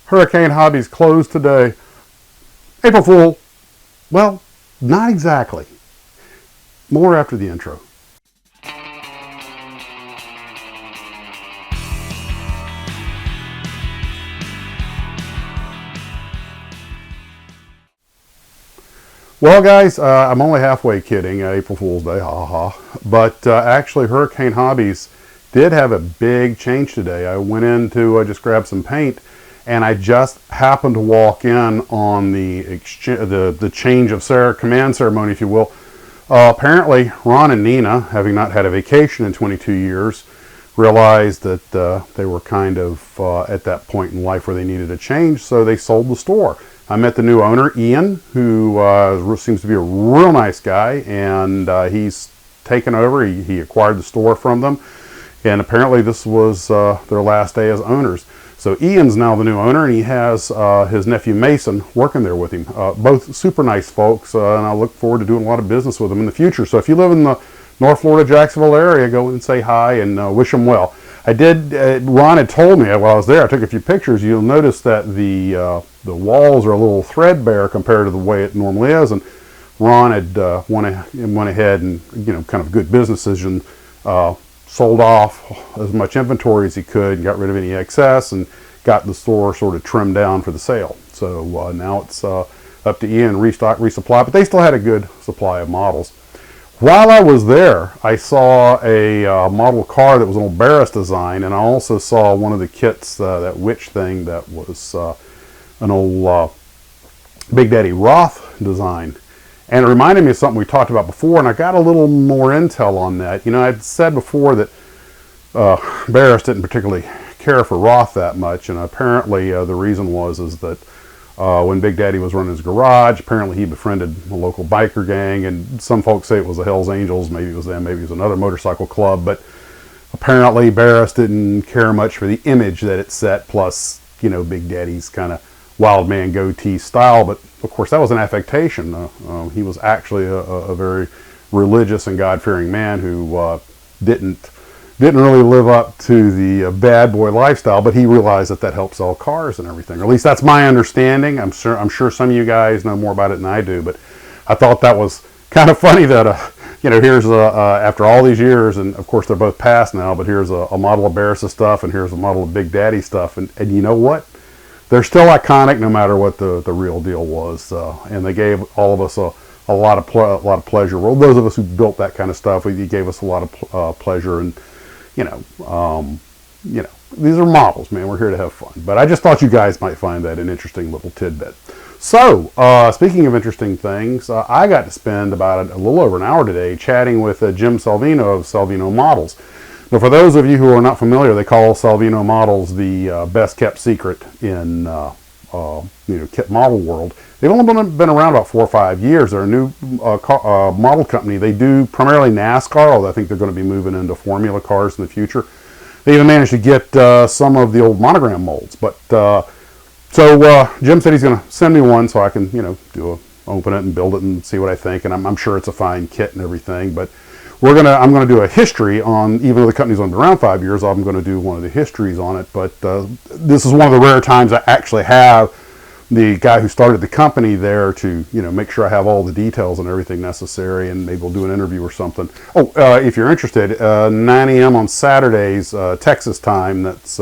Hurricane Hobbies closed today. April Fool. Well, not exactly. More after the intro. Well, guys, I'm only halfway kidding. April Fool's Day, ha ha. But actually, Hurricane Hobbies did have a big change today. I went in to just grab some paint, and I just happened to walk in on the change of command ceremony, if you will. Apparently, Ron and Nina, having not had a vacation in 22 years, realized that they were kind of at that point in life where they needed a change, so they sold the store. I met the new owner, Ian, who seems to be a real nice guy, and he's taken over. He acquired the store from them, and apparently this was their last day as owners. So Ian's now the new owner, and he has his nephew Mason working there with him. Both super nice folks, and I look forward to doing a lot of business with them in the future. So if you live in the North Florida, Jacksonville area, go and say hi and wish them well. I did. Ron had told me while I was there. I took a few pictures. You'll notice that the walls are a little threadbare compared to the way it normally is. And Ron had went ahead and kind of good business decision, sold off as much inventory as he could, and got rid of any excess, and got the store sort of trimmed down for the sale. So now it's up to Ian to restock, resupply. But they still had a good supply of models. While I was there, I saw a model car that was an old Barris design, and I also saw one of the kits, that witch thing that was an old Big Daddy Roth design. And it reminded me of something we talked about before, and I got a little more intel on that. I'd said before that Barris didn't particularly care for Roth that much, and apparently the reason is that when Big Daddy was running his garage, apparently he befriended a local biker gang, and some folks say it was the Hells Angels. Maybe it was them, maybe it was another motorcycle club, but apparently Barris didn't care much for the image that it set, plus, Big Daddy's kind of wild man goatee style. But of course that was an affectation. He was actually a very religious and God-fearing man who didn't really live up to the bad boy lifestyle, but he realized that helped sell cars and everything. Or at least that's my understanding. I'm sure some of you guys know more about it than I do, but I thought that was kind of funny that here's after all these years, and of course they're both past now, but here's a model of Barris' stuff, and here's a model of Big Daddy stuff, and you know what? They're still iconic no matter what the real deal was, and they gave all of us a lot of pleasure. Well, those of us who built that kind of stuff, he gave us a lot of pleasure, and these are models, man. We're here to have fun. But I just thought you guys might find that an interesting little tidbit. So, speaking of interesting things, I got to spend about a little over an hour today chatting with Jim Salvino of Salvino Models. Now, for those of you who are not familiar, they call Salvino Models the best kept secret in kit model world. They've only been around about 4 or 5 years. They're a new model company. They do primarily NASCAR, although I think they're going to be moving into Formula cars in the future. They even managed to get some of the old monogram molds. But so Jim said he's going to send me one so I can open it and build it and see what I think. And I'm sure it's a fine kit and everything. But I'm going to do a history on, even though the company's only been around 5 years, I'm going to do one of the histories on it. But this is one of the rare times I actually have the guy who started the company there to make sure I have all the details and everything necessary, and maybe we'll do an interview or something. If you're interested, 9 a.m. on Saturdays, Texas time, that's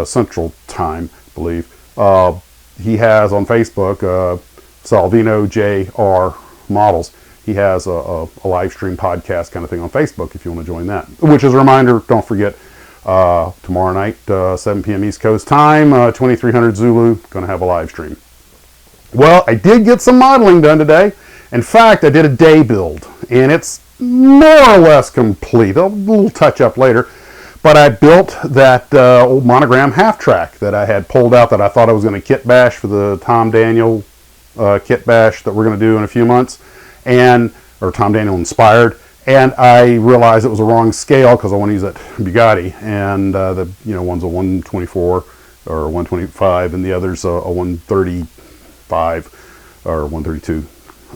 Central time, I believe. He has on Facebook Salvino JR Models. He has a live stream podcast kind of thing on Facebook if you want to join that. Which is a reminder, don't forget, tomorrow night, 7 p.m. East Coast time, 2300 Zulu, going to have a live stream. Well, I did get some modeling done today. In fact, I did a day build, and it's more or less complete. A little touch up later. But I built that old monogram half track that I had pulled out that I thought I was going to kit bash for the Tom Daniel kit bash that we're going to do in a few months, or Tom Daniel inspired. And I realized it was a wrong scale because I want to use that Bugatti, and one's a 124 or 125, and the other's a 135 or 132.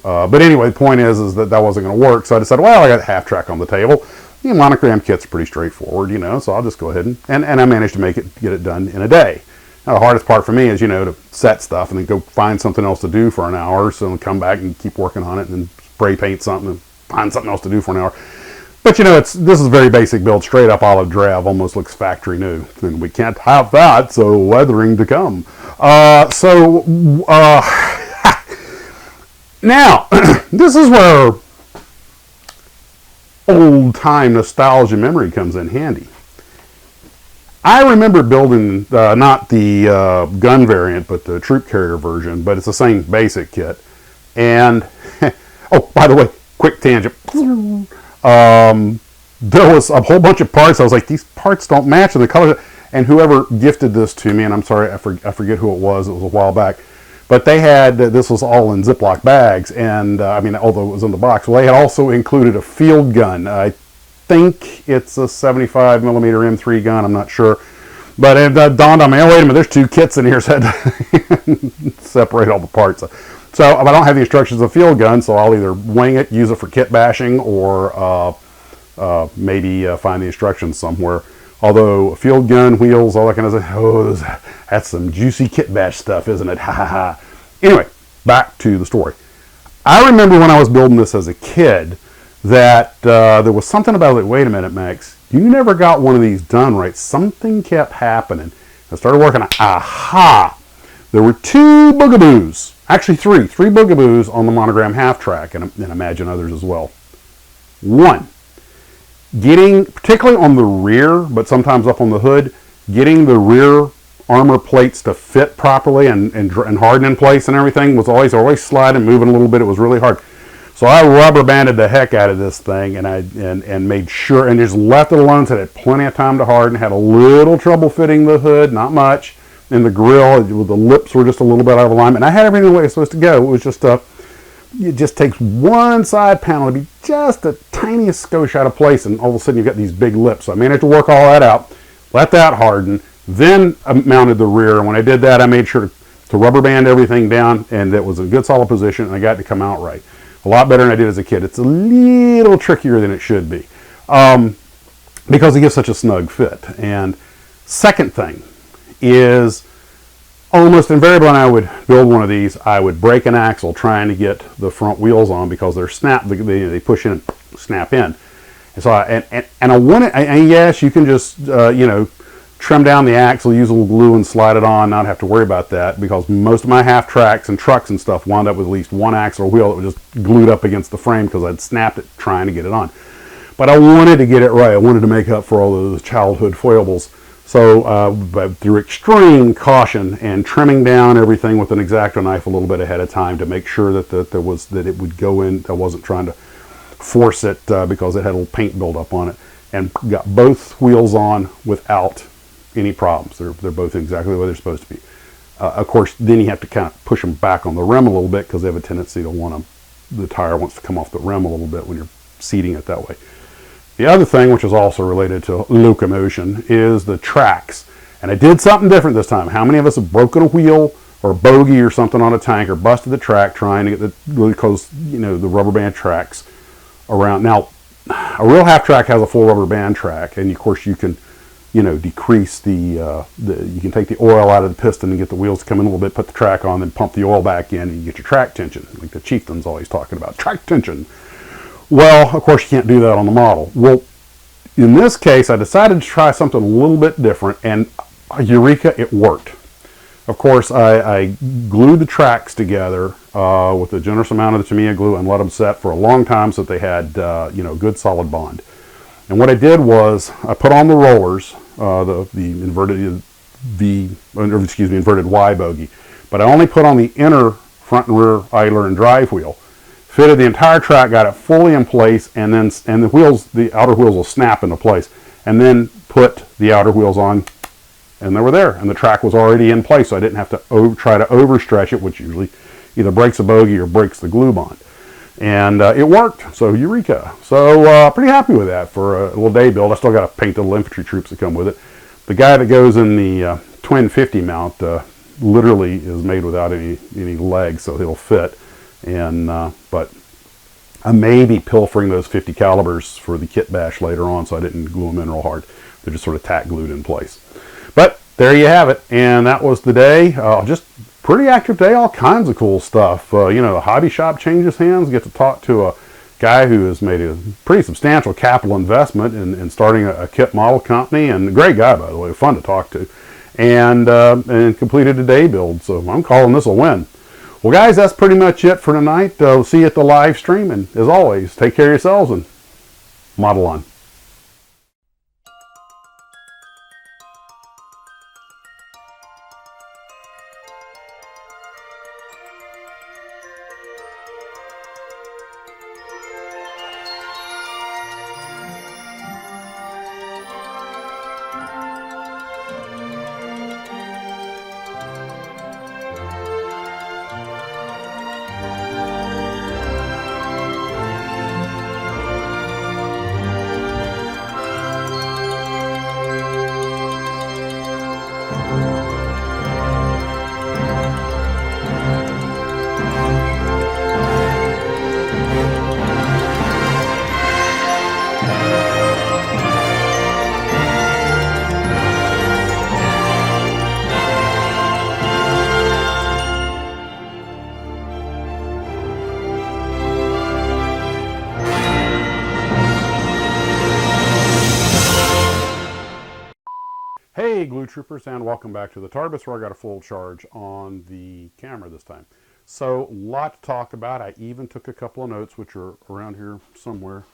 But anyway, the point is that wasn't going to work, so I decided, well, I got a half track on the table. The monogram kit's pretty straightforward, so I'll just go ahead and I managed to get it done in a day. Now, the hardest part for me is, to set stuff and then go find something else to do for an hour, so and come back and keep working on it, and then spray paint something and find something else to do for an hour. But this is a very basic build, straight up olive drab, almost looks factory new, and we can't have that, so weathering to come. Now, this is where old time nostalgia memory comes in handy. I remember building not the gun variant, but the troop carrier version, but it's the same basic kit. And oh, by the way, quick tangent. There was a whole bunch of parts. I was like, these parts don't match in the color. And whoever gifted this to me, and I'm sorry, I forget who it was a while back, but they had, this was all in Ziploc bags, and although it was in the box, well, they had also included a field gun. I think it's a 75 millimeter M3 gun, I'm not sure. But it dawned on me, oh, wait a minute, there's two kits in here, so I had to separate all the parts. So I don't have the instructions of field gun, so I'll either wing it, use it for kit bashing, or maybe find the instructions somewhere. Although field gun, wheels, all that kind of stuff, oh, that's some juicy kit bash stuff, isn't it? Ha ha ha. Anyway, back to the story. I remember when I was building this as a kid that there was something about it. Wait a minute, Max. You never got one of these done right. Something kept happening. I started working on, aha! There were two bugaboos. Actually, three bugaboos on the Monogram half track, and imagine others as well. One, getting, particularly on the rear, but sometimes up on the hood, getting the rear armor plates to fit properly and harden in place and everything was always sliding, moving a little bit. It was really hard. So I rubber banded the heck out of this thing, and made sure, and just left it alone, so it had plenty of time to harden. Had a little trouble fitting the hood, not much. And the grill, the lips were just a little bit out of alignment. And I had everything the way it was supposed to go. It was just it just takes one side panel to be just the tiniest skosh out of place, and all of a sudden you've got these big lips. So I managed to work all that out, let that harden, then I mounted the rear. And when I did that, I made sure to rubber band everything down, and it was in a good solid position, and I got it to come out right. A lot better than I did as a kid. It's a little trickier than it should be, because it gives such a snug fit. And second thing is, almost invariably when I would build one of these, I would break an axle trying to get the front wheels on, because they're they push in and snap in. And so I wanted, and yes, you can just trim down the axle, use a little glue and slide it on, not have to worry about that, because most of my half tracks and trucks and stuff wound up with at least one axle or wheel that was just glued up against the frame because I'd snapped it trying to get it on. But I wanted to get it right. I wanted to make up for all those childhood foibles. So through extreme caution and trimming down everything with an X-Acto knife a little bit ahead of time to make sure that it would go in. I wasn't trying to force it because it had a little paint buildup on it, and got both wheels on without any problems. They're both exactly the way they're supposed to be. Of course, then you have to kind of push them back on the rim a little bit, because they have a tendency to the tire wants to come off the rim a little bit when you're seating it that way. The other thing, which is also related to locomotion, is the tracks. And I did something different this time. How many of us have broken a wheel or a bogey or something on a tank, or busted the track trying to get the really close, the rubber band tracks around? Now, a real half track has a full rubber band track, and of course you can, decrease you can take the oil out of the piston and get the wheels to come in a little bit, put the track on, then pump the oil back in, and you get your track tension, like the chieftain's always talking about, track tension. Well, of course, you can't do that on the model. Well, in this case, I decided to try something a little bit different, and eureka, it worked. Of course, I glued the tracks together with a generous amount of the Tamiya glue and let them set for a long time so that they had, good solid bond. And what I did was I put on the rollers, the inverted Y bogey, but I only put on the inner front and rear idler and drive wheel. Fitted the entire track, got it fully in place, and the outer wheels will snap into place. And then put the outer wheels on, and they were there. And the track was already in place, so I didn't have to try to overstretch it, which usually either breaks a bogey or breaks the glue bond. And it worked, so eureka. So pretty happy with that for a little day build. I still got to paint the little infantry troops that come with it. The guy that goes in the twin 50 mount literally is made without any legs, so he'll fit. And but I may be pilfering those 50 calibers for the kit bash later on, so I didn't glue them in real hard. They're just sort of tack glued in place. But there you have it. And that was the day. Just pretty active day, all kinds of cool stuff. You know, the hobby shop changes hands, get to talk to a guy who has made a pretty substantial capital investment in starting a kit model company, and a great guy, by the way, fun to talk to, and completed a day build. So I'm calling this a win. Well, guys, that's pretty much it for tonight. We'll see you at the live stream, and as always, take care of yourselves and model on. Hey Glue Troopers, and welcome back to the Tarbis, where I got a full charge on the camera this time. So, a lot to talk about. I even took a couple of notes, which are around here somewhere.